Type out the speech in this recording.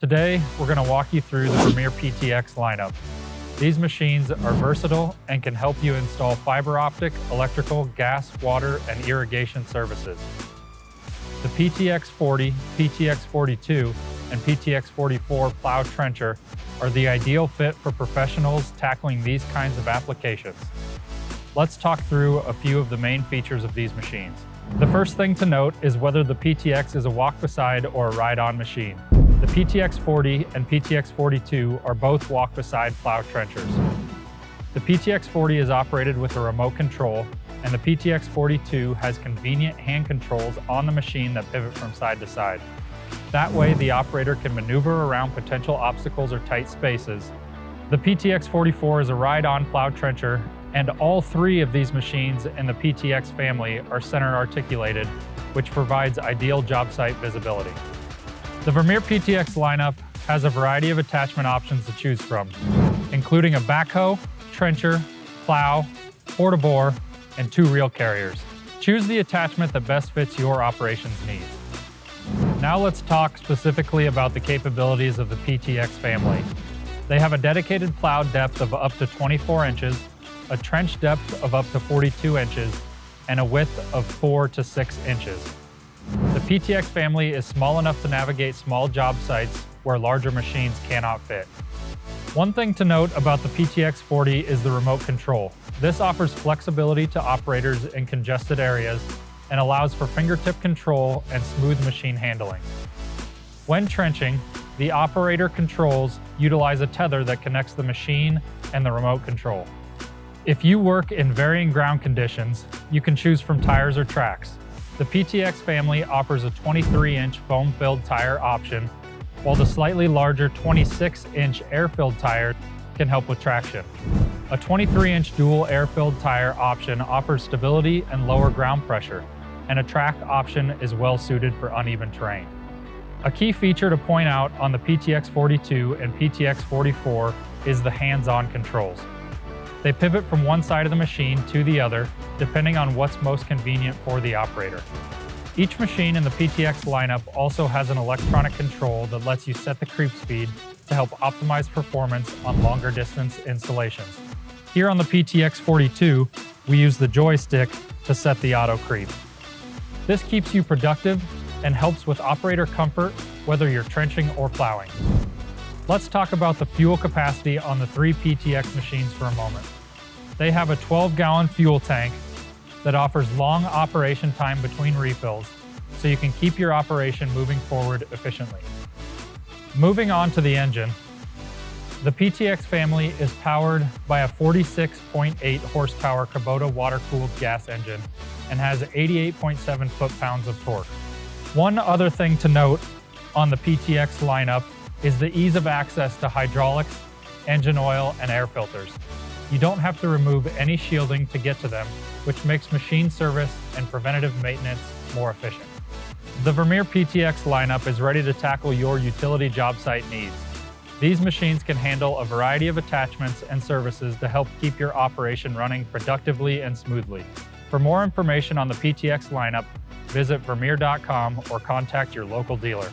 Today, we're going to walk you through the Vermeer PTX lineup. These machines are versatile and can help you install fiber optic, electrical, gas, water, and irrigation services. The PTX 40, PTX 42, and PTX 44 plow trencher are the ideal fit for professionals tackling these kinds of applications. Let's talk through a few of the main features of these machines. The first thing to note is whether the PTX is a walk-beside or a ride-on machine. The PTX 40 and PTX 42 are both walk-beside plow trenchers. The PTX 40 is operated with a remote control, and the PTX 42 has convenient hand controls on the machine that pivot from side to side. That way, the operator can maneuver around potential obstacles or tight spaces. The PTX 44 is a ride-on plow trencher, and all three of these machines in the PTX family are center articulated, which provides ideal job site visibility. The Vermeer PTX lineup has a variety of attachment options to choose from, including a backhoe, trencher, plow, porta-bore, and 2 reel carriers. Choose the attachment that best fits your operations needs. Now let's talk specifically about the capabilities of the PTX family. They have a dedicated plow depth of up to 24 inches, a trench depth of up to 42 inches, and a width of 4 to 6 inches. The PTX family is small enough to navigate small job sites where larger machines cannot fit. One thing to note about the PTX 40 is the remote control. This offers flexibility to operators in congested areas and allows for fingertip control and smooth machine handling. When trenching, the operator controls utilize a tether that connects the machine and the remote control. If you work in varying ground conditions, you can choose from tires or tracks. The PTX family offers a 23-inch foam-filled tire option, while the slightly larger 26-inch air-filled tire can help with traction. A 23-inch dual air-filled tire option offers stability and lower ground pressure, and a track option is well suited for uneven terrain. A key feature to point out on the PTX 42 and PTX 44 is the hands-on controls. They pivot from one side of the machine to the other, depending on what's most convenient for the operator. Each machine in the PTX lineup also has an electronic control that lets you set the creep speed to help optimize performance on longer distance installations. Here on the PTX 42, we use the joystick to set the auto creep. This keeps you productive and helps with operator comfort, whether you're trenching or plowing. Let's talk about the fuel capacity on the 3 PTX machines for a moment. They have a 12-gallon fuel tank that offers long operation time between refills, so you can keep your operation moving forward efficiently. Moving on to the engine, the PTX family is powered by a 46.8 horsepower Kubota water-cooled gas engine and has 88.7 foot-pounds of torque. One other thing to note on the PTX lineup is the ease of access to hydraulics, engine oil, and air filters. You don't have to remove any shielding to get to them, which makes machine service and preventative maintenance more efficient. The Vermeer PTX lineup is ready to tackle your utility job site needs. These machines can handle a variety of attachments and services to help keep your operation running productively and smoothly. For more information on the PTX lineup, visit Vermeer.com or contact your local dealer.